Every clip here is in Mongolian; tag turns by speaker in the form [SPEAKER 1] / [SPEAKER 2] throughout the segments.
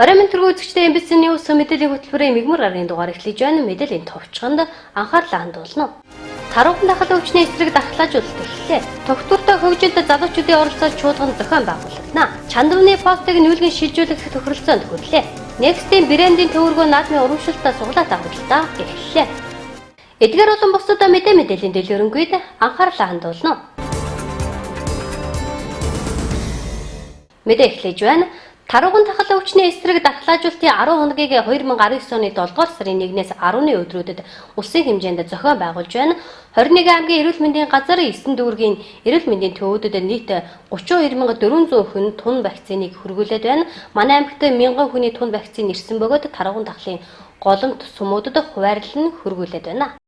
[SPEAKER 1] Орой мэнтэргүй үзэгчдээ MBC News мэдээллийн хөтөлбөрийн мигмар гарын дугаар эхлэж байна. Мэдээллийн товчхонд анхаарлаа хандуулна. Таруухан дахал өвчний эсрэг дархлаажуулалт эхэллээ. Тогтвортой хөгжилд залуучуудын оролцоог чуулган зохион байгуулагдана. Чандвны постыг нүүлгэн шилжүүлэх тохиролцоонд хүрлээ. Next-ийн брэндийн төвөргөө наадмын урамшилтаа суглаад авралтаа эхэллээ. Эдгээр болон бусдад мэдээллийн дэлгэрэнгүй анхаарлаа хандуулна. Мэдээ эхлэж байна. Таруухан дахал өвчний эсрэг дархлаажуулалтын 10 хоногийг 2019 оны 7-р сарын 1-ээс 10-ны өдрүүдэд улсын хэмжээнд зохион байгуулж байна. 21 аймгийн эрүүл мэндийн газар 9 дүүргийн эрүүл мэндийн төвүүдэд нийт 32400 хүн тун вакциныг хүргүүлээд байна. Манай аймагт 1000 хүний тун вакцин ирсэн бөгөөд таруухан дахлын голомт сумуудад хуваарлан хүргүүлээд байна.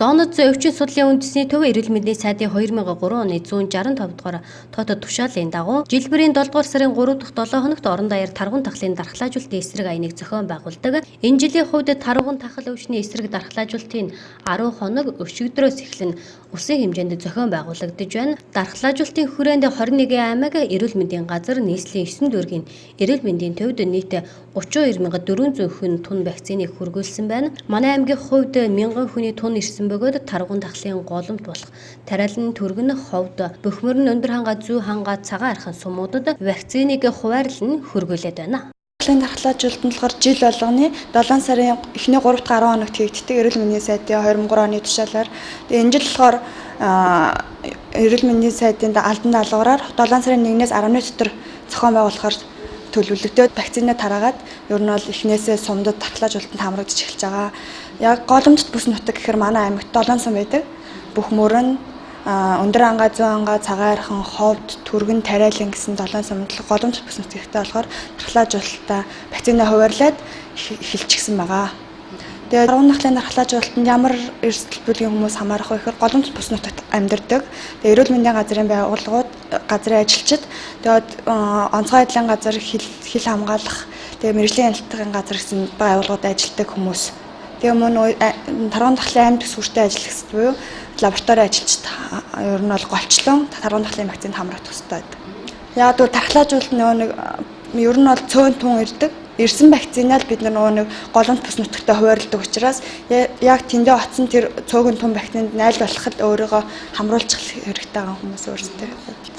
[SPEAKER 1] Донод өвчин судлалын үндэсний төв эрүүл мэндийн сайдын 2003 оны 165 дугаар тотод тушаалын дагуу жилбэрийн 7 дугаар сарын 3 дахь 7 хоногт орон даяар таргун тахлын дархлаажуулалтын эсрэг аяныг зохион байгуулдаг. Энэ жилийн хувьд таргун тахал өвчний эсрэг дархлаажуулалтын 10 хоног өчигдрөөс эхлэн улсын хэмжээнд зохион байгуулагдаж байна. Дархлаажуулалтын хүрээнд 21 аймаг эрүүл мэндийн газар нийслэлийн 9 дүүргийн эрүүл мэндийн төвд нийт 32400 хүн тун вакциныг хүргүүлсэн байна. Манай аймгийн хувьд 1000 хүний тун ирсэн бөгөөд таргун тахлын голомт болох тариалан түргэн ховд бөхмөр нь өндөр хангаа зүү хангаа цагаан архан сумуудад вакциныг хуваарлан хүргүүлээд байна.
[SPEAKER 2] Дархлаажуулалт нь болохоор жил болгоны 7 сарын эхний 3-10 хоногт хийгддэг эрүүл мэндийн сайдын 23 оны тушаалаар энэ жил болохоор эрүүл мэндийн сайдын алдан даалгавраар 7 сарын 1-ээс 10-ны дотор зохион байгуулахаар төлөвлөгдөөд вакцинаа тараагаад ер нь бол эхнээсээ сумдад дархлаажуулалтанд хамрагдаж эхэлж байгаа. Яг голомтт бүс нутаг гэхээр манай аймагт 7 сум байдаг. Бөхмөр нь өндөр ангаа, зүүн ангаа, цагаан архан, ховд, түргэн, тариалан гэсэн 7 сумд голомтт бүс нутагтай болохоор дархлаажуулалтаа вакцинаа хуваарлаад эхэлчихсэн байгаа. Тэгээд таргун тахлын дархлаажуулалтанд ямар эрсдэл бүлгийн хүмүүс хамаарах вэ гэхээр голомтт бүс нутагт амьдардаг. Тэгээд эрүүл мэндийн газрын байгууллагууд, газрын ажилчид, тэгээд онцгой байдлын газар хил хамгаалах, тэгээд мэргэжлийн хяналтын газар гэсэн байгууллагууд ажилладаг хүмүүс. Тэгээ мөн таргун тахлын амьд төсвөртэй ажиллах буюу лаборатори ажилчид ер нь бол голчлон таргун тахлын вакцинд хамрагдах хэрэгтэй байдаг. Яг тэгвэл дархлаажуулалт нэг ер нь бол цөөн тун ирдэг. Ирсэн вакцинаа л бид нэг голомт бүс нутагтай хуваарлдаг учраас яг тэндээ оцсон тэр цөөхөн тун вакцинд найл болоход өөрийгөө хамруулчих хэрэгтэй байгаа хүмүүс өөрсдөө.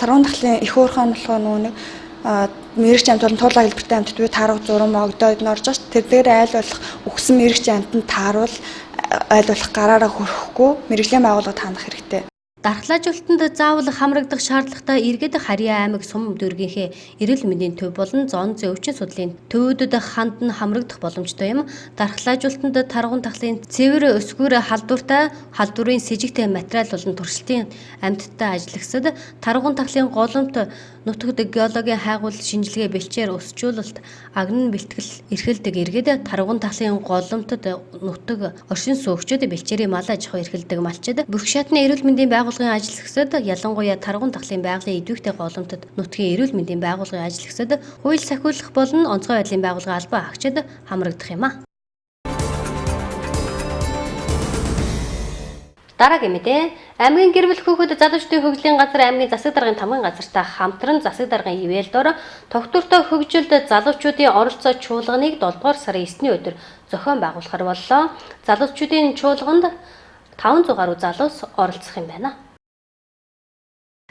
[SPEAKER 2] Таргун тахлын их уурхай нь болохоор нэг мэрэгч амт болон туулга хэлбэртэй амтд буюу таарга зурам огдоод норж байгаа ш. Тэр дээр айл болох өгсөн мэрэгч амтанд тааруул айл болох гараараа хөрөхгүй мэрэгжлийн байгууллагад хандах хэрэгтэй. Дархлаажуулалтанд заавал хамрагдах шаардлагатай иргэд Харьяа аймаг сум дүүргийнхээ эрүүл мэндийн төв болон зон өвчин судлалын төвүүдэд хандан хамрагдах боломжтой юм. Дархлаажуулалтанд таргун тахлын цэвэр өсгөр халдвартай халдварын сэжигтэй материал болон туршилтын амьтдтай ажиллагсад таргун тахлын голомт нутагт геологийн хайгуул шинжилгээ бэлчээр өсчүүлэлт агнан бэлтгэл эрхэлдэг иргэд таргун тахлын голомтод нутаг оршин суугчид бэлчээрийн мал аж ахуй эрхэлдэг малчид бүх шатны эрүүл мэндийн байгууллагын ажиллагсад ялангуяа таргун тахлын байгалийн идэвхтэй голомтод нутгийн эрүүл мэндийн байгууллагын ажиллагсад хууль сахиулах болон онцгой байдлын байгууллагын албан агчид хамрагдах юм а. Дараагийн мэдээ аймгийн гэр бүл хүүхэд залуучдын хөгжлийн газар аймгийн засаг даргын тамгын газартай хамтран засаг даргын ивэлдор тогтвортой хөгжилд залуучуудын оролцоо чуулганыг 7 дугаар сарын 9-ний өдөр зохион байгуулахар боллоо. Залуучуудын чуулганд 500 гаруй залуус оролцох юм байна.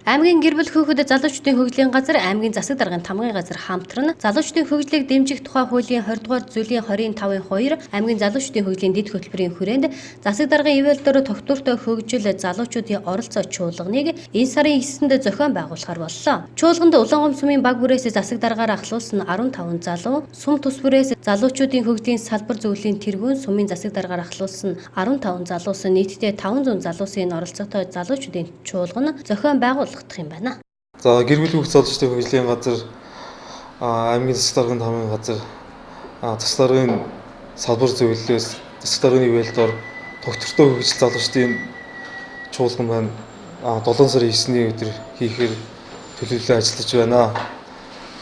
[SPEAKER 2] Аймгийн гэр бүл хүүхэд залуучдын хөгжлийн газар аймгийн засаг даргын тамгын газар хамтран залуучдын хөгжлийг дэмжих тухай хуулийн 20 дугаар зүйлийн 25-ын 2 аймгийн залуучдын хөгжлийн дэд хөтөлбөрийн хүрээнд засаг даргын ивэлдор тогтвортой хөгжил залуучуудын оролцоо чуулганыг энэ сарын 9-нд зохион байгуулахар боллоо. Чуулганд Улаангом сумын баг бүрээс засаг даргаар ахлуулсан 15 залуу, сум тус бүрээс залуучуудын хөгжлийн салбар зөвлөлийн тэргүүн сумын засаг даргаар ахлуулсан 15 залуус нийтдээ 500 залуусын оролцоотой залуучуудын чуулган зохион байгуулах юм байна.
[SPEAKER 3] За гэр бүл хүүхэд залуучдын хөгжлийн газар аймгийн засаг даргын тамгын газар засаг даргын салбар зөвлөлөөс засаг даргын ивэлдор тогтвортой хөгжил залуучдын чуулган маань 7 сарын 9-ний өдөр хийхээр төлөвлөлөө ажиллаж байна.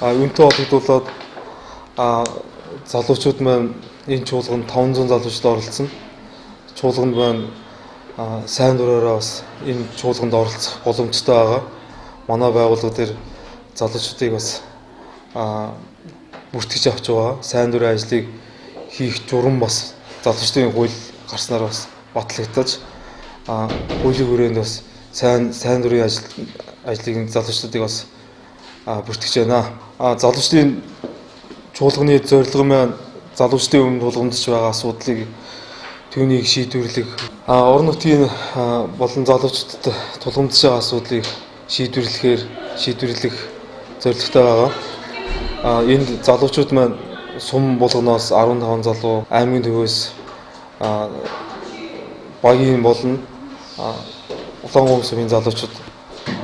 [SPEAKER 3] Үүнтэй холбогдуулаад залуучууд маань энэ чуулганд 500 залуучд оролцсон. Чуулганд маань сайн дураараа бас энэ чуулганд оролцох боломжтой байгаа. Манай байгууллага дээр залуучуудыг бас бүртгэж авч байгаа. Сайн дурын ажлыг хийх журам бас залуучдын хууль гарснаар бас батлагдаж хуулийн хүрээнд бас сайн дурын ажлыг залуучдыг бас бүртгэж байна. Залуучдын чуулганы зорилго маань залуучдын өмнө тулгамдж байгаа асуудлыг түүнийг шийдвэрлэх, орон нутгийн болон залуучуудад тулгамдж байгаа асуудлыг шийдвэрлэх зорилготой байгаа. Энд залуучууд маань сум болгоноос 15 залуу, аймгийн төвөөс багийн болон Улаангомс сумын залуучууд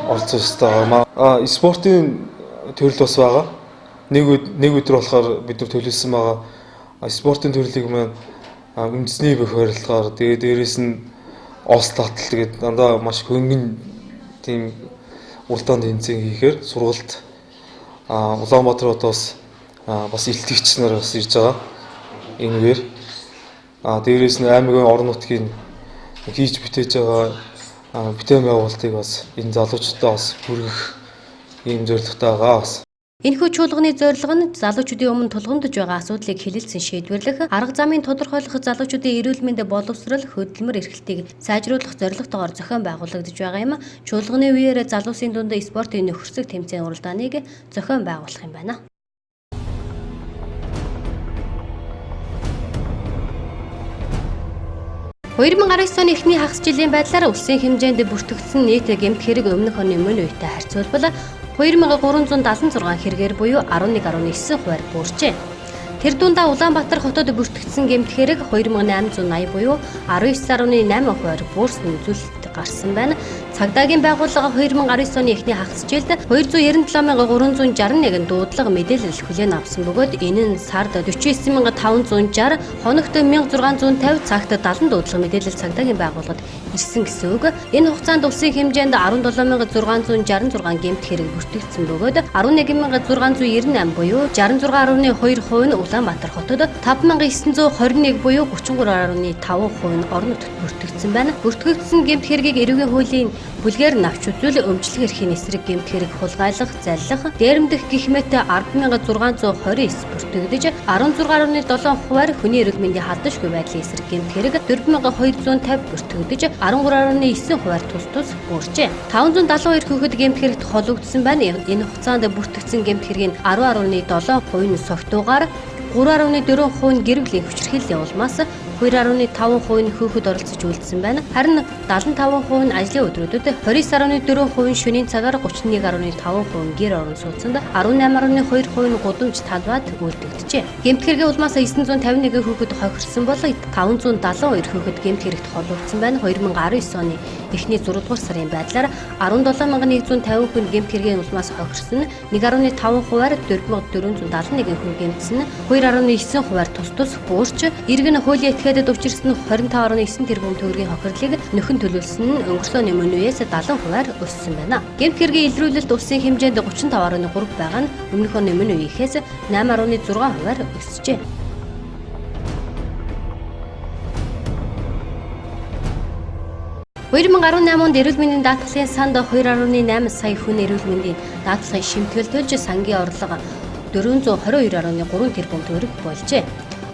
[SPEAKER 3] оролцож байгаа. Спортын төрөл бас байгаа. Нэг өдөр болохоор бид нар төлөвлөсөн байгаа. Спортын төрлийг маань үндэсний бүх барилгаар дээрээс нь Оос татал тэгээд дандаа маш хөнгөн тийм уралдаан тэмцээн хийхээр сургалт Улаанбаатар хотоос бас илтгэгч нар бас ирж байгаа. Энэгээр дээрээс нь аймгийн орон нутгийн хийж бүтээж байгаа бүтээн байгуулалтыг бас энэ залуучуудаа бас хүргэх ийм зорилготой байгаа бас.
[SPEAKER 1] Энэхүү чуулганы зорилго нь залуучуудын өмнө тулгамдж байгаа асуудлыг хэлэлцэн шийдвэрлэх, арга замын тодорхойлох, залуучуудын эрүүл мэндэ боловсрол, хөдөлмөр эрхлэлтийг сайжруулах зорилготойгоор зохион байгуулагдж байгаа юм. Чуулганы үеэр залуусын дунд спортын нөхөрсөг тэмцээн уралдааныг зохион байгуулах юм байна. (2019 оны эхний хагас жилийн байдлаар улсын хэмжээнд бүртгэгдсэн нийт гэмт хэрэг өмнөх оны мөн үетэй харьцуулбал 2376 хэрэгээр буюу 11.9% буурчээ. Тэр дундаа Улаанбаатар хотод бүртгэгдсэн гэмт хэрэг 2880 буюу 19.8% буурсан үзүүлэлт гарсан байна. Цагдаагийн байгууллага 2019 оны эхний хагас жилд 297,361 дуудлага мэдээлэл хүлээн авсан бөгөөд энэ нь сард 49560, хоногт 1650, цагт 70 дуудлага мэдээлэл цагдаагийн байгууллагад ирсэн гэсэн үг. Энэ хугацаанд улсын хэмжээнд 17666 гэмт хэрэг бүртгэгдсэн бөгөөд 11698 буюу 66.2% нь Улаанбаатар хотод, 5921 буюу 33.5% нь орон нутгад бүртгэгдсэн байна. Бүртгэгдсэн гэмт хэргийг эрүүгийн хуулийн бүлгээр навч үзүүл, өмчлөх эрхийн эсрэг гэмт хэрэг хулгайлах, заллах, дээрэмдэх гэх мэт 10,629 бүртгэгдэж 16.7% хүний эрүүл мэндийн халдашгүй байдлын эсрэг гэмт хэрэг 4250 бүртгэгдэж 13.9% тус буурчээ. 572 хүүхэд гэмт хэрэгт хологдсон байна. Энэ хугацаанд бүртгэгдсэн гэмт хэргийн 10.7% нь согтуугаар, 3.4% нь гэр бүлийн хүчирхийллийн улмаас, 2.5% нь хүүхэд оролцож үлдсэн байна. Харин 75% нь ажлын өдрүүдэд, 29.4% нь шөнийн цагаар, 31.5% нь гэр орон сууцанд, 18.2% нь гудамж талбайд үлдэгджээ. Гэмт хэргийн улмаас 951 хүүхэд хохирсон бол 572 хүүхэд гэмт хэрэгт холбогдсон байна. 2019 оны эхний 6 дугаар сарын байдлаар 17150 хүн гэмт хэргийн улмаас хохирсон, 1.5%-аар 4471 хүн гэмтсэн, 2.9%-аар тус буурч, иргэн хуулийн этгээдэд учирсан 25.9 тэрбум төгрөгийн хохирлыг нөхөн төлөвлөсөн нь өнгөрсөн оны мөн үеэс 70%-аар өссөн байна. Гэмт хэргийн илрүүлэлт улсын хэмжээнд 35.3 байгаа нь өмнөх оны мөн үеийнхээс 8.6%-аар өсжээ. (2018 онд эрүүл мэндийн даатгалын санд 2.8 сая хүн эрүүл мэндийн даатгалын шимтгэл төлж сангийн орлого 422.3 тэрбум төгрөг болжээ.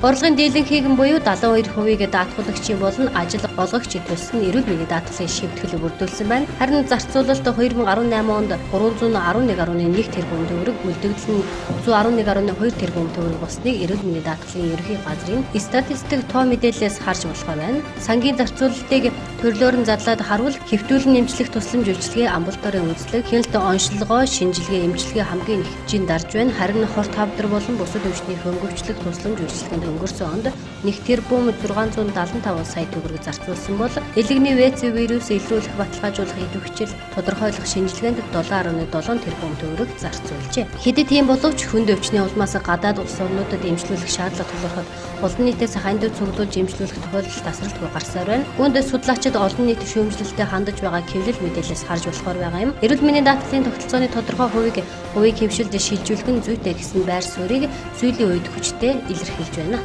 [SPEAKER 1] Орлогын дийлэн хийгэн буюу 72%-ийг даатгуулагчийн болон ажил олгогч төлсөн эрүүл мэндийн даатгалын шимтгэл бүрдүүлсэн байна. Харин зарцуулалт 2018 онд 311.1 тэрбум төгрөг, үлдэгдэл нь 111.2 тэрбум төгрөг болсныг эрүүл мэндийн даатгалын ерөнхий газрын статистик тоо мэдээлэлээс харж болохоор байна. Сангийн зарцуулалтыг төрлөөр нь задлаад харуул хэвтүүлэн нэмчлэх тусламж үйлчилгээ, амбулаторийн үзлэг, хяналт оншилгоо, шинжилгээ, эмчилгээ хамгийн ихжийн дарж байна. Харин хорт хавдар болон бусад өвчний хөнгөвчлөх тусламж үйлчилгээнд өнгөрсөн онд 1 тэрбум 675 сая төгрөг зарцуулсан бол элэгний ВЦ вирус илрүүлэх, баталгаажуулах идэвхжил тодорхойлох шинжилгээнд 7.7 тэрбум төгрөг зарцуулжээ. Хэдий тийм боловч хүнд өвчний улмаас гадаад улс орнуудад эмчлүүлэх шаардлага тулгархад олон нийтээс хандив цуглуулж эмчлүүлэх тохиолдол тасралтгүй гарсаар байна. Үүнд судлаачид олон нийт шүүмжлэлтэд хандаж байгаа хэвлэл мэдээлэлээс харж болохоор байгаа юм. Эрүүл мэндийн даатгалын тогтолцооны тодорхой хувийг хэвшилж шилжүүлэх нь зүйтэй гэсэн байр суурийг сүүлийн үед хүчтэй илэрхийлж байна.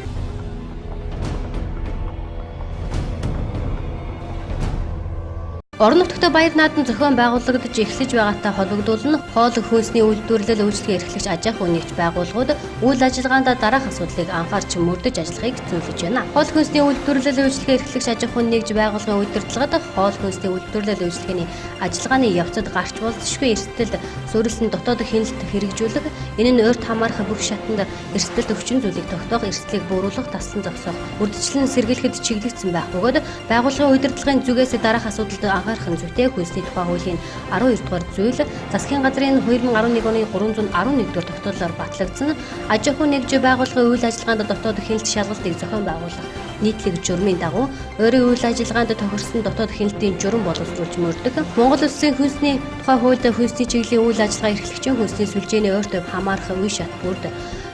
[SPEAKER 1] Орон нутагт баяр наадам зохион байгуулагдаж эхлэж байгаатай холбогдуулан хоол хүнсний үйлдвэрлэл үйлчлэгээ эрхлэгч аж ахуйн нэгж байгууллагууд үйл ажиллагаанд дараах асуудлыг анхаарч мөрдөж ажиллахыг зөвлөж байна. Хоол хүнсний үйлдвэрлэл үйлчлэгээ эрхлэгч аж ахуйн нэгж байгууллагын удирдлагад хоол хүнсний үйлдвэрлэл үйлчлэгээний ажиллагааны явцад гарч болзошгүй эрсдэлд суурилсан дотоод хяналт хэрэгжүүлэх, энэ нь өөрт хамаарах бүх шатанд эрсдэлт өвчин зүйлийг тогтоох, эрсдлийг бууруулах, таслан зогсоох, үрдчлэн сэргийлэхэд чиглэгдсэн байх бөгөөд байгууллагын удирдлагын зүгээс дараах асуудалд анхаарах нь зүйтэй хүнсний тухай хуулийн 12 дугаар зүйл засгийн газрын 2011 оны 311 дугаар тогтоолоор батлагдсан аж ахуйн нэгж байгууллагын үйл ажиллагаанд дотоод хяналт шалгалтыг зохион байгуулах нийтлэг журмын дагуу өөрийн үйл ажиллагаанд тохирсон дотоод хяналтын журам боловсруулж мөрдөх Монгол Улсын хүнсний тухай хуульд хүнсний чиглэлийн үйл ажиллагаа эрхлэгчийн хүнсний сүлжээний өөртөө хамаарах үе шат бүрд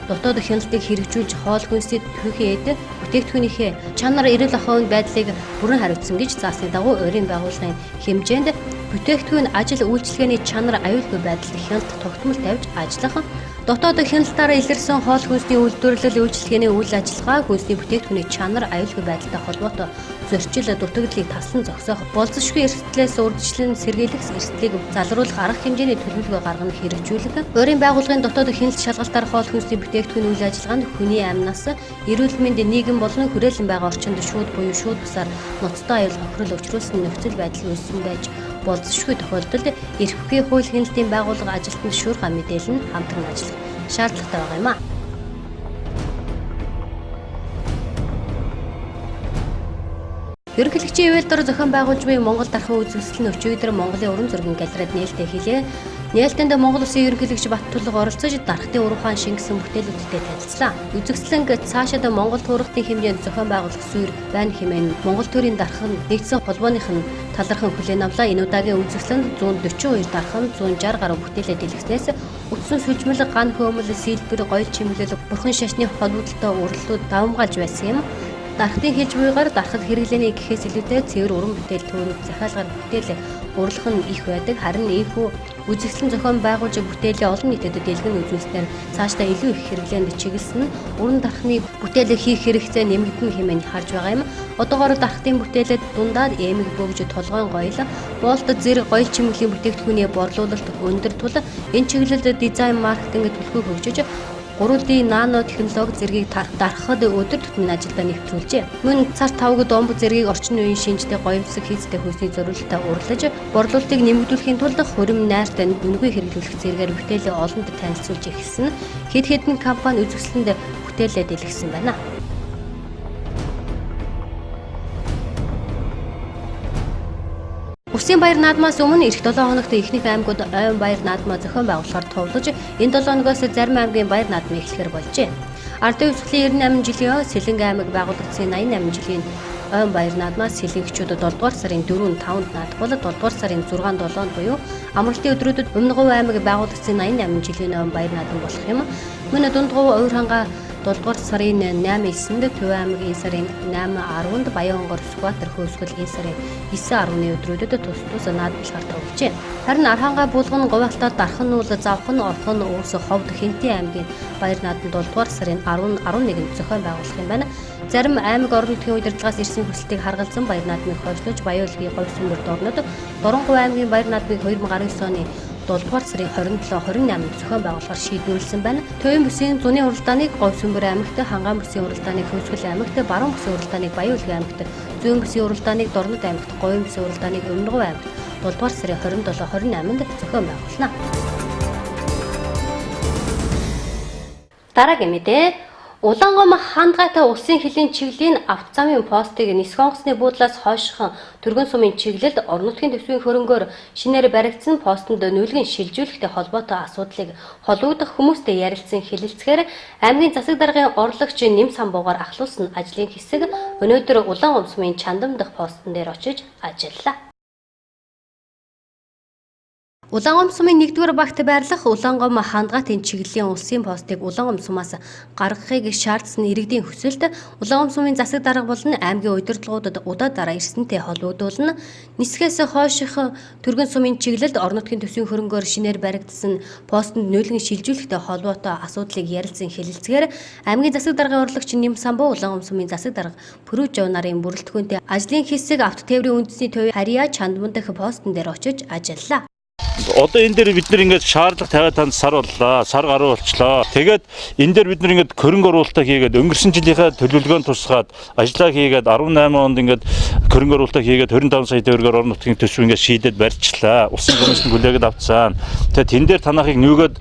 [SPEAKER 1] дотоод хяналтыг хэрэгжүүлж хоол хүнсний төрхийн эд бүтээгдэхүүнийхээ чанар эрүүл ахуйн байдлыг бүрэн хариуцсан гэж заасны дагуу өөрийн байгууллагын хэмжээнд бүтээгдэхүүн ажил үйлчилгээний чанар аюулгүй байдлыг хяналт тогтмол тавьж ажиллах дотоод хяналтаараа илэрсэн хоол хүнсний үйлдвэрлэл үйлчилгээний үйл ажиллагаа хүнсний бүтээгдэхүүний чанар аюулгүй байдалтай холбоотой зөрчил дутагдлыг таслан зогсоох болзошгүй эрсдлээс урьдчилан сэргийлэх эрсдлийг залруулах арга хэмжээний төлөвлөгөө гаргана хэрэгжүүлэх өөрийн байгууллагын дотоод хяналт шалгалтаар хоол хүнсний бүтээгдэхүүн үйл ажиллагаанд хүний амнаас эрүүл мэнд нийгэм болон хүрээлэн байгаа орчинд шууд буюу шууд бусаар ноцтой аюул хохирол учруулсан нөхцөл байдал үүссэн байж болзошгүй тохиолдолд эрх бүхий хууль хяналтын байгууллага ажилтнад шуурхай мэдээлэл нь хамтран ажиллах шаардлагатай байгаа юм а. Ерөнхийлөгчийн ивэлдор зохион байгуулж буй Монгол дархан үзүүлэлт нь өчигдөр Монголын уран зургийн галерейд нээлттэй хийлээ. Нээлтэнд Монгол Улсын ерөнхийлөгч Баттулга оролцож дархтын уруухан шингэсэн бүтээлүүдтэй танилцлаа. Үзэгслэн цаашид Монгол туурхтын хэмжээнд зохион байгуулах суурь байна хэмээн Монгол төрийн дархан нэгдсэн холбооных нь талархан хүлээн авлаа. Энэ удаагийн үзэгслэнд 142 дархан 160 гаруй бүтээлээ дэлгэснээс утсан сүлжмэл, ган хөөмөл, сэлбэр, гоёл чимэглэл, бурхан шашны холбогдлолтой уралдууд давамгаалж байсан юм. Дархтын хэлж буйгаар дархад хэрэглээний гэхээс илүүтэй цэвэр уран бүтээл төөрөг захиалгаар бүтээл урлах нь их байдаг. Харин ийхүү үзэгслэн зохион байгуулж бүтээлээ олон нийтэд дэлгэн үзүүлснээр цаашдаа илүү их хэрэглээнд чиглэсэн нь уран дархны бүтээлээ хийх хэрэгцээ нэмэгдэн хэмээн харж байгаа юм. Одоогоор дархтын бүтээлэд дундаад эмэг бөгж толгойн гоёл, болт зэрэг гоёл чимэглэлийн бүтээгдэхүүний борлуулалт өндөр тул энэ чиглэлд дизайн маркетинг төлхөө хөгжиж 3D нано технологи зэргийг дарахад өдөр тутмын ажилдаа нэвтрүүлжээ. Мөн цар тавг домб зэргийг орчин үеийн шинжтэй гоёмсог хийцтэй хүйсний зориулалтаа урлаж, борлуулалтыг нэмэгдүүлэхийн тулд хурим найртай үнэгүй хэрэглүүлэх зэрэгээр бүтээлээ олонд танилцуулж эхэлсэн. Хэд хэдэн компани үзэсгэлэнд бүтээлээ дэлгэсэн байна. Усын баяр наадмаас өмнө эх 7 хоногт ихэнх аймагуд ойн баяр наадмаа зохион байгуулахаар товлож, энэ 7 хоногоос зарим аймгийн баяр наадмаа эхлэхээр болжээ. Ардын үсгэлийн 98 жилийн Сэлэнг аймаг байгуулагдсан 88 жилийн ойн баяр наадмаа сэлэнгчүүд 7 дугаар сарын 4-5-нд наадах бол 7 дугаар сарын 6-7-нд буюу амралтын өдрүүдэд Өмнөговь аймаг байгуулагдсан 88 жилийн ойн баяр наадам болох юм. Мөн Дундгов Уурханга 7 дугаар сарын 8-9-нд Төв аймгийн сарын 8-10-нд Баянгор Сүхбаатар хөөсгөл энэ сарын 9-10-ны өдрүүдэд тус тус наадмлахаар товлжээ. Харин Архангай Булган Говьалтаа Дархан нуул Завхан Орхон Уус Ховд Хинтээ аймгийн баяр наадам 7 дугаар сарын 10-11-нд зохион байгуулах юм байна. Зарим аймаг орон нутгийн удирдлагаас ирсэн хүсэлтийг харгалзан баяр наадмыг хойшлуулж Баяулгийн говь сүмбэрд орнод Доронговь аймгийн баяр наадмыг 2019 оны 7 дугаар сарын 27-28-нд зохион байгуулахар шийдвэрлсэн байна. Төвийн бүсийн зуны уралдааныг Говь сүмбэр аймагт, Хангаан бүсийн уралдааныг Хөвсгөл аймагт, Баруун бүсийн уралдааныг Баяулгийн аймагт, Зүүн бүсийн уралдааныг Дорнод аймагт, Говийн бүсийн уралдааныг Өмнөговь аймагт 7 дугаар сарын 27-28-нд зохион байгуулна. Дараагийн мэдээ Улаангом хандгайтай улсын хилийн чиглэлийн авто замын постыг нисэх онгоцны буудлаас хойшхан түргэн сумын чиглэлд орон нутгийн төсвийн хөрөнгөөр шинээр баригдсан постонд нүүлгэн шилжүүлэхтэй холбоотой асуудлыг холбогдох хүмүүстэй ярилцсан хэлэлцгээр аймгийн засаг даргын орлогч Нэм самбуугаар ахлуулсан ажлын хэсэг өнөөдөр Улаангом сумын Чандам дахь постон дээр очиж ажиллалаа. Улаангом сумын 1-р багт байрлах Улаангом хаангаатын чиглэлийн улсын постыг Улаангом сумаас гаргахыг шаардсан иргэдийн хүсэлд Улаангом сумын засаг дарга болон аймгийн удирдлагуудад удаа дараа ирсэнтэй холбогдуулна. Нисхээс хойших Түргэн сумын чиглэлд орон нутгийн төсвийн хөрөнгөөр шинээр баригдсан постэнд нүүлгэн шилжүүлэхтэй холбоотой асуудлыг ярилцсан хэлэлцгээр аймгийн засаг даргын урлагч Нэм Самбуу Улаангом сумын засаг дарга Пүрүүжав нарын бүрэлдэхүүнтэй ажлын хэсэг автотээврийн үндэсний төвийн Харьяа Чандман дэх постн дээр очиж ажиллаа.
[SPEAKER 4] Одоо энэ дээр бид нар ингээд шаардлага тавиад танд сар боллоо, сар гаруй болчлоо. Тэгээд энэ дээр бид нар ингээд хөрөнгө оруулалтаа хийгээд өнгөрсөн жилийнхаа төлөвлөгөөнд тусгаад ажиллаа хийгээд 18 онд ингээд хөрөнгө оруулалтаа хийгээд 25 сая төгрөгөөр орон нутгийн төсөв ингээд шийдээд барьчлаа. Усан комиссэнд хүлээгээд авцсан. Тэгээд тэн дээр танахыг нүгэд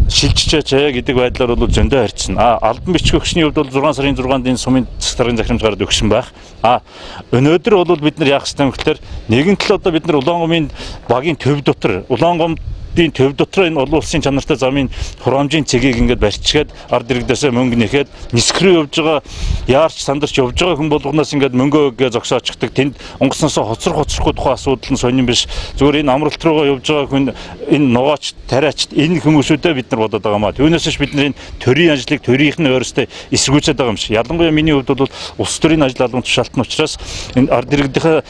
[SPEAKER 4] шилжчихээч гэдэг байдлаар бол зөндөө харьцсан. Албан бичиг өгсөний хувьд бол 6 сарын 6-нд энэ сумын засаг даргын захирамж гараад өгсөн байх. Өнөөдөр бол бид нар яах ёстой юм гэхээр нэгэн тал одоо бид нар Улаангомын багийн төв дотор Улаангомын төв дотор энэ олон улсын чанартай замын хураамжийн цэгийг ингээд барьчихэд ард иргэдээсээ мөнгө нэхэд нисэх рүү явж байгаа яарч сандарч явж байгаа хүн болгоноос ингээд мөнгөө зогсоочдаг тэнд онгоцносоо хоцрохгүй тухайн асуудал нь сонирн биш зүгээр энэ амралт руугаа явж байгаа хүн энэ нугаач тариач энэ хүмүүсүүдэд бид нар бодоод байгаамаа түүнээс бид нар энэ төрийн ажлыг төрийнх нь өөрөөсөө эсэргүүцээд байгаа юм шиг ялангуяа миний хувьд бол улс төрийн ажил албан тушаалтны учраас энэ ард иргэдийнхээ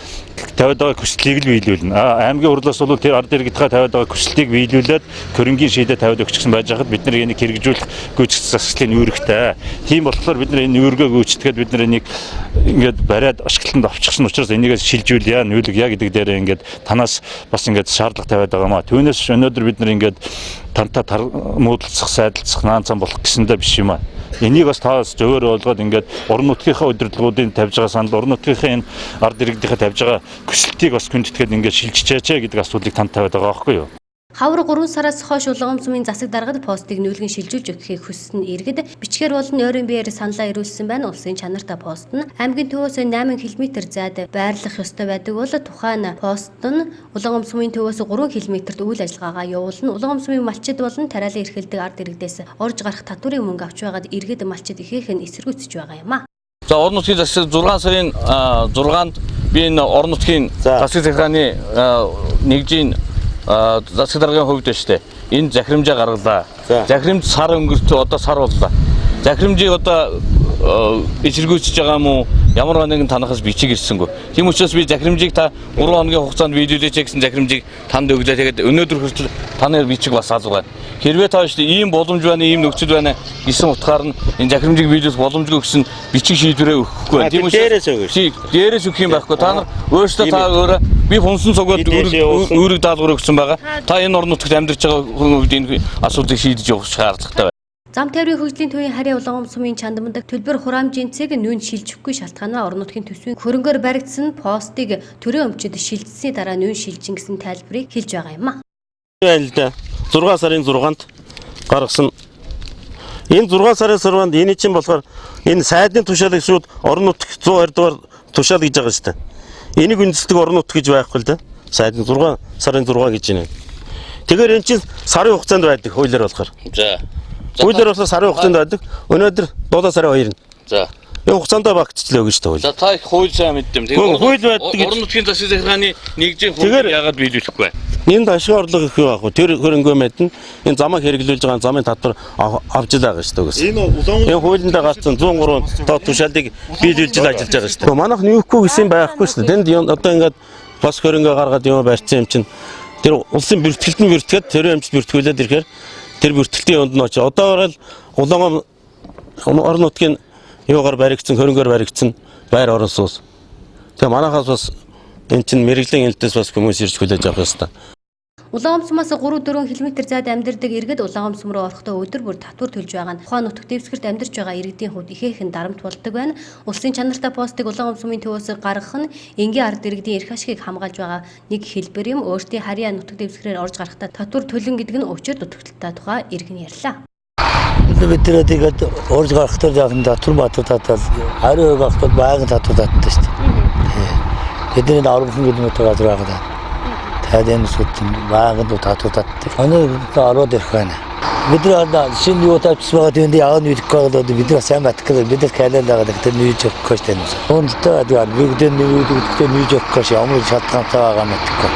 [SPEAKER 4] тавиад байгаа хүслийг л биелүүлнэ аймгийн хурлаас бол тэр ард иргэдийнхээ тавиад байгаа хүслийг биелүүлээд хөрөнгийн шийдэ тавиад өгч гэсэн байж хахад бид нар энийг хэрэгжүүлэх гүйцэтгэх засаглалын үүрэгтэй. Тийм болохоор бид нар энэ үүргээ гүйцэтгээд бид нар энийг ингээд бариад ашиглалтанд авчихсан учраас энийгээ шилжүүлъя, нүүлгэе гэдэг дээр ингээд танаас бас ингээд шаардлага тавиад байгаамаа. Түүнээс өнөөдөр бид нар ингээд тантай муудалцах, сайдалцах, наанцан болох гэсэндээ биш юм аа. Энийг бас таас зөвөр ойлгоод ингээд орон нутгийнхаа удирдлагуудын тавьж байгаа санал, орон нутгийнхаа энэ ард иргэдийнхээ тавьж байгаа хүсэлтийг бас хүндэтгээд ингээд шилжчихээч гэдэг асуудлыг танд тавиад байгаа байхгүй юу?
[SPEAKER 1] Хавар 3 сараас хойш Улаангом сумын засаг даргад постыг нүүлгэн шилжүүлж өгөхийг хүссэн иргэд бичгээр болон ойрын биеэр саналаа ирүүлсэн байна. Улсын чанартай пост нь аймгийн төвөөс 8 км зайд байрлах ёстой байдаг бол тухайн пост нь Улаангом сумын төвөөс 3 км-т үйл ажиллагаагаа явуулна. Улаангом сумын малчид болон тариалан эрхэлдэг ард иргэдээс орж гарах татварын мөнгө авч байгаад иргэд малчид ихээх нь эсэргүүцэж байгаа юм а.
[SPEAKER 5] За орон нутгийн засаг 6 сарын 6-нд би энэ орон нутгийн засаг захиргааны нэгжийн засаг даргын хувьд шүү дээ. Энэ захирамжаа гаргалаа. Захирамж сар өнгөрч одоо сар боллоо. Захирамжийг одоо эсэргүүцэж байгаа юм уу? Ямар нэгэн танахаас бичиг ирсэнгүй. Тийм учраас би захирамжийг та 3 хоногийн хугацаанд биелүүлээч гэсэн захирамжийг танд өглөө. Тэгээд өнөөдөр хүртэл таны бичиг бас алга байна. Хэрвээ та шүү дээ ийм боломж байна, ийм нөхцөл байна гэсэн утгаар нь энэ захирамжийг биелүүлэх боломжгүй гэсэн бичиг шийдвэрээ өгөхгүй байна. Тийм учраас дээрээс өгөх юм байхгүй. Та нар өөрсдөө та өөрөө би функцэн цугад үүрэг даалгавар өгсөн байгаа. Та энэ орон нутагт амьдарч байгаа хүн үед энэ асуудлыг шийдэж явах шаардлагатай байна.
[SPEAKER 1] Зам тээврийн хөгжлийн төвийн Харьяа Улаангом сумын Чандман дэх төлбөр хураамжийн цэг нүүн шилжихгүй шалтгаанаар орон нутгийн төсвийн хөрөнгөөр баригдсан постыг төрийн өмчөд шилжсэний дараа нүүн шилжин гэсэн тайлбарыг хэлж байгаа юм а.
[SPEAKER 6] Байл да. 6 сарын 6-нд гаргасан. Энэ 6 сарын 6-нд энэ чинь болохоор энэ сайдын тушаалыг шууд орон нутг 120 дугаар тушаал гэж байгаа шүү дээ. Энийг үндэслэх орон нутг гэж байхгүй л да. Сайдын 6 сарын 6 гэж байна. Тэгэхээр энэ чинь сарын хугацаанд байдаг хуулиар болохоор.
[SPEAKER 5] За.
[SPEAKER 6] Хуулиар болохоор сарын хугацаанд байдаг. Өнөөдөр дулаан сарын 2-нд.
[SPEAKER 5] За.
[SPEAKER 6] Энэ хугацаанд багтчлаа гэж та хууль.
[SPEAKER 5] За та их хууль сайн мэддэм.
[SPEAKER 6] Тэгээд хууль байдаг гэж
[SPEAKER 5] орон нутгийн засаг захиргааны нэгжийн хуулийг яагаад биелүүлэхгүй байна?
[SPEAKER 6] Энд ашиг орлого их байх уу? Тэр хөрөнгөө мэднэ. Энэ замыг хэрэглүүлж байгаа замын татвар авч л байгаа шүү дээ. Энэ хуулиндаа гарсан 103 тоо тушаалыг биелүүлж л ажиллаж байгаа шүү дээ. Манайх нүүхгүй гэсэн байхгүй шүү дээ. Тэнд одоо ингээд бас хөрөнгөө гаргаад юм барьсан юм чинь тэр улсын бүртгэлтэн бүртгээд төрийн амжилт бүртгүүлээд ирэхээр тэр бүртгэлтийн өнд нь очиж одоо бол Улаангом орон нутгийн юугаар баригдсан хөрөнгөөр баригдсан байр орон сууц. Тэгээ манайхаас бас энэ чинь мэрэгжлийн хэлтээс бас хүмүүс ирж хүлээж авах ёстой.
[SPEAKER 1] Улаангом сумаас 3-4 км зайд амьдардаг иргэд Улаангом сум руу орохдоо өдөр бүр татвар төлж байгаа нь тухайн нутаг дэвсгэрт амьдарч байгаа иргэдийн хувьд ихээхэн дарамт болдог байна. Улсын чанартай постыг Улаангом сумын төвөөс гаргах нь энгийн ард иргэдийн эрх ашигыг хамгаалж байгаа нэг хэлбэр юм. Өөртөө Харьяа нутаг дэвсгэрээр орж гарахдаа татвар төлөн гэдэг нь учир дутагдaltaй тухай иргэн ярьлаа.
[SPEAKER 7] Бид тэр тэгээд орж гарахдаа жаахан татвар татвал хариу гарахдаа байгаль татвар татдаг шүү дээ. Тэдний 10 км газар байгаа. Тэгээд энэ сүтэн байгаль татвар татдаг. Өнөө ороод ирэх байна. Бид нар шинэ юу тавьчихсан байгаа тийм яагаад нүдэхгүй болоод бид нар сайн батгах бид нар кален дагаад тэр нүүж өгөх гэж байна. Үүнтэй тэгээд бүгдээ нүүдэхдээ нүүж өгөх гэж ямар шалтгаантай байгаа мэдхгүй.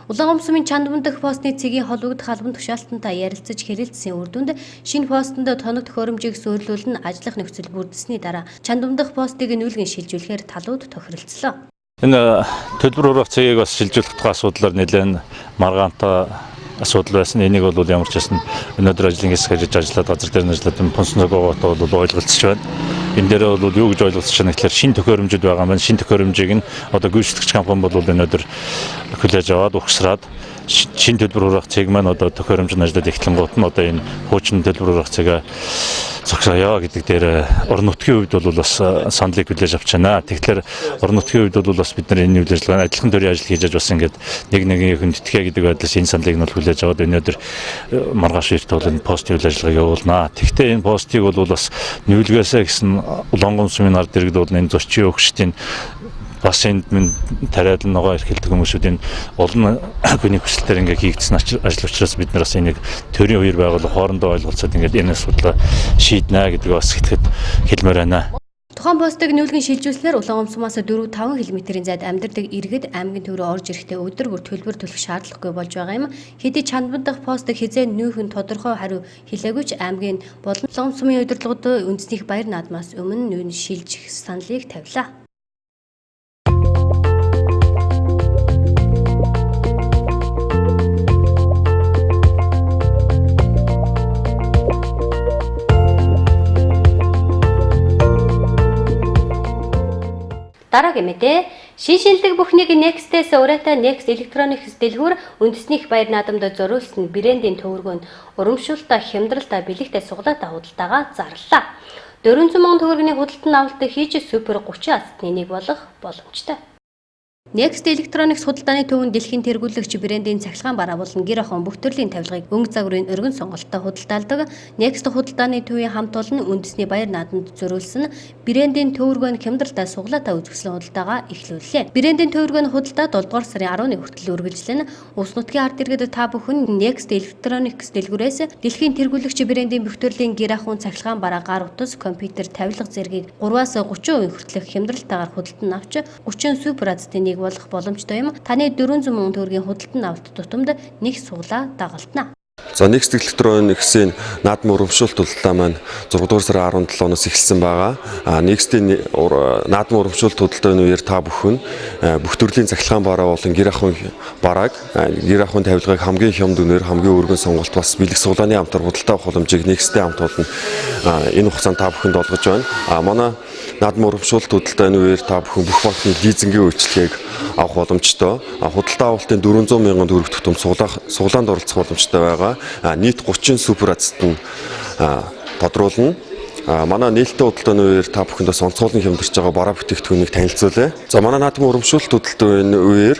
[SPEAKER 1] Улаангомсумын Чандман дахь постны цэгийн холбогдох албан тушаалтантай ярилцаж хэлэлцсэн үр дүнд шинэ постонд тоног төхөөрөмжийг суйрлуулн ажиллах нөхцөл бүрдсэний дараа Чандман дахь постыг нүүлгэн шилжүүлэхээр талууд тохиролцлоо.
[SPEAKER 4] Энэ төлбөр хурах цэгийг бас шилжүүлэх тухай асуудлаар нэлээд маргаантай асуудал байсан. Энийг бол ямар ч байсан өнөөдөр ажлын хэсэг ажиллаад газар дээр нь ажиллаад пунсан цогоогоо бол ойлголцож байна. Энэ дээр бол юу гэж ойлголцож байна гэхээр шинэ төхөөрөмжөд байгаа маань шинэ төхөөрөмжийг нь одоо гүйцэтгэгч компани бол өнөөдөр хүлээж аваад ухсраад шинэ төлбөр хурах цэг маань одоо төхөөрөмж нь ажиллаад эхлэнгуут нь одоо энэ хуучин төлбөр хурах цэгээ зогсоё гэдэг дээр орон нутгийн хувьд бол бас саналыг хүлээж авч байна. Тэгэхээр орон нутгийн хувьд бол бас бид нар энэ үйл ажиллагаа адилхан төрлийн ажил хийж бас ингээд нэг хүндэтгэе гэдэг байдлаас энэ саналыг нь хүлээж аваад өнөөдөр маргааш эрт бол энэ постын үйл ажиллагааг явуулнаа. Тэгэхдээ энэ постыг бол бас нүүлгээсээ гэсэн Улаангомсумын ард иргэд бол энэ зочийн өгчтийн бас энд минь тариад ногоо эрхэлдэг хүмүүсүүдийн олон хүний хүсэлтээр ингээ хийгдсэн ажил учраас бид нар бас энийг төрийн үеэр байгуулах хоорондоо ойлголцоод ингээ энэ асуудлаа шийднэ гэдэг бас итгэхэд хэлмээр байна.
[SPEAKER 1] Тухайн постыг нүүлгэн шилжүүлснээр Улаангомсумаас 4-5 км-ийн зайд амьдардаг иргэд аймгийн төврөө орж ирэхдээ өдөр бүр төлбөр төлөх шаардлагагүй болж байгаа юм. Хэдий Чандман дахь постыг хизээ нүүхэн тодорхой хариу хэлээгүй ч аймгийн болон Улаангомсумын удирдлагууд үндэснийх баяр наадмаас өмнө нүүн шилжих саналыг тавилаа. Дараагийн мэдээ шин шинэлэг бүхнийг Next-ээс ураатай Next Electronics дэлгүүр үндэснийх баяр наадамд зориулсан брендийн төвөргөнд урамшуулалтаа хямдралтай бэлэгтэй суглаатаа худалдаагаа зарлаа. 400 мянган төгрөгийн худалдан авалт хийж супер 30 астны нэг болох боломжтой. Next Electronics худалдааны төвөнд дэлхийн тэргүүлэгч брендийн цахилгаан бараа болон гэр ахуйн бүх төрлийн тавилгыг өнгө загварын өргөн сонголттой худалдаалдаг. Next худалдааны төвийн хамт олон үндэсний баяр наадамд зориулсан брендийн төвөргөнд хямдралтай суглаатаа үзүүлсэн худалдаагаа эхлүүллээ. Брендийн төвөргөнд худалдаа 7 дугаар сарын 11 хүртэл үргэлжлэн Улс нутгийн ард иргэд та бүхэн Next Electronics дэлгүүрээс дэлхийн тэргүүлэгч брендийн бүх төрлийн гэр ахуйн цахилгаан бараа гар утас компьютер тавилга зэргийг 3-аас 30% хүртэлх хямдралтайгаар худалдан авч 30 супер азтны болох боломжтой юм. Таны 400 мянган төгрөгийн худалдан авалт тутамд нэг суглаа дагалдана.
[SPEAKER 8] За Next Electronics-ийн наадмын урамшуулалт худалдаа маань 6 дугаар сарын 17-оос эхэлсэн байгаа. Next-ийн наадмын урамшуулалт худалдааны үеэр та бүхэн бүх төрлийн цахилгаан бараа болон гэр ахуйн барааг, гэр ахуйн тавилгыг хамгийн хямд үнээр хамгийн өргөн сонголт бас бэлэг суглааны амтар худалдаа авах боломжийг Next-ийн хамт олон энэ хугацаанд та бүхэнд олгож байна. Манай наадмын урамшуулалт худалдааны үеэр та бүхэн бүх банкны лизингийн үйлчилгээг авах боломжтой. Худалдаа авалтын 400 мянган төгрөг тутам суглаанд оролцох боломжтой байгаа. Нийт 30 супер азт нь тодруулна. Манай нээлттэй худалдааны үеэр та бүхэнд бас онцгойлон хямдарч байгаа бараа бүтээгдэхүүнийг танилцуулъя. За манай наадмын урамшуулалт худалдааны үеэр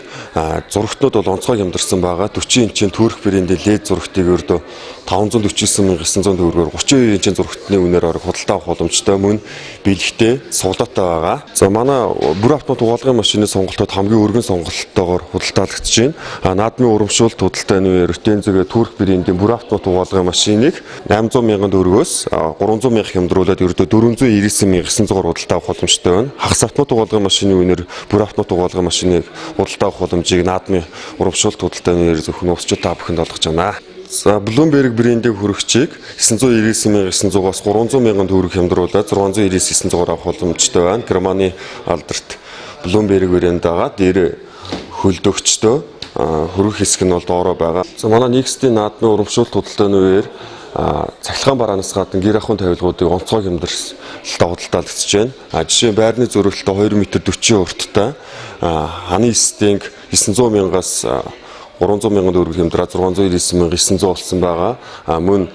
[SPEAKER 8] зурагтнууд бол онцгой хямдарсан байгаа. 40 инчийн төрөх брендийн LED зурагтыг өрдөө 549,900 төгрөгөөр 32 инчийн зурагтны үнээр орох худалдаа авах боломжтой мөн бэлэгтэй суглаатай байгаа. За манай бүр автомат угаалгын машины сонголтууд хамгийн өргөн сонголттойгоор худалдаалагдж байна. Наадмын урамшуулалт худалдааны үеэр Ртензэгээ төрөх брендийн бүр автомат угаалгын машиныг 800 мянган төгрөгөөс 300 мянга хямдруулаад ердөө 499,900 худалдаа авах боломжтой байна. Хагас автомат угаалгын машины үнээр бүр автомат угаалгын машиныг худалдаа авах боломжийг наадмын урамшуулалт худалдааны үеэр зөвхөн усчид та бүхэнд олгож байна. За Bloomberg брендийн хүрэгчийг 999,900-аас 300 мянган төгрөг хямдруулаад 699,900-аар авах боломжтой байна. Германы алдарт Bloomberg брэнд байгаа. Дээр хөлдөгчтэй хөрөх хэсэг нь бол доороо байгаа. За манай Next-ийн наадмын урамшуулалт худалдааны үеэр цахилгаан бараанаас гадна гэр ахуйн тавилгуудыг онцгой хямдралтаа худалдаалагдж байна. Жишээ нь байрны зөрөлтөд 2 м 40 урттай ханы стенг 900 мянгаас 300 мянган төгрөг хямдраад 699,900 болсон байгаа. Мөн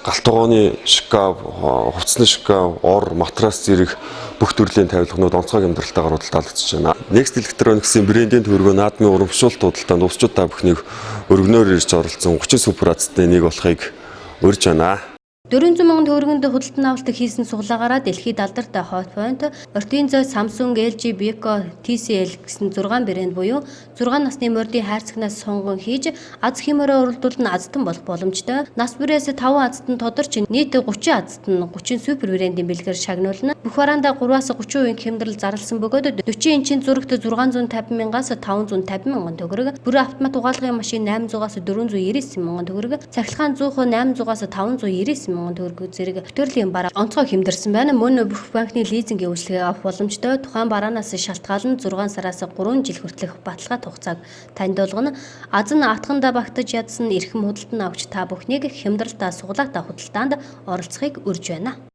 [SPEAKER 8] галтгооны шкаф, хувцсны шкаф, ор, матрас зэрэг бүх төрлийн тавилганууд онцгой хямдралтайгаар худалдаалагдж байна. Next Electronics-ийн брендийн төвөргөө наадмын урамшуулалт худалдаанд усчид та бүхнийг өргөнөөр ирж оролцсон 30 супер азтны нэг болохыг урьж байна.
[SPEAKER 1] 400 мянган төгрөгөнд худалдан авалт хийсэн суглаагаараа дэлхийд алдартай Hotpoint, Ortinzo, Samsung, LG, Beko, TCL гэсэн 6 брэнд буюу 6 насны мордын хайрцагнаас сонгон хийж аз хэмээрээ уралдуулан азтан болох боломжтой. Нас бүрээс 5 азтан тодорч нийт 30 азтан 30 супер брэндийн бэлгээр шагнуулна. Бүх бараандаа 3-30% хямдрал зарласан бөгөөд 40 инчийн зурагт 650 мянгаас 550 мянган төгрөг, бүр автомат угаалгын машин 800-аас 499 мянган төгрөг, цахилгаан 100% 800-аас 599 мянган төгрөг зэрэг төрлийн бараа онцгой хэмдэрсэн байна. Мөн бүх банкны лизингийн үйлчлэгээ авах боломжтой. Тухайн бараанаас шалтгаалan 6 сараас 3 жил хүртэлх баталгаат хугацааг таньдуулгана. Аз нь атгандаа багтаж ядсан эрхэм худалдан авч та бүхнийг хямдралтаа суглаатаа худалдаанд оролцохыг урьж байна.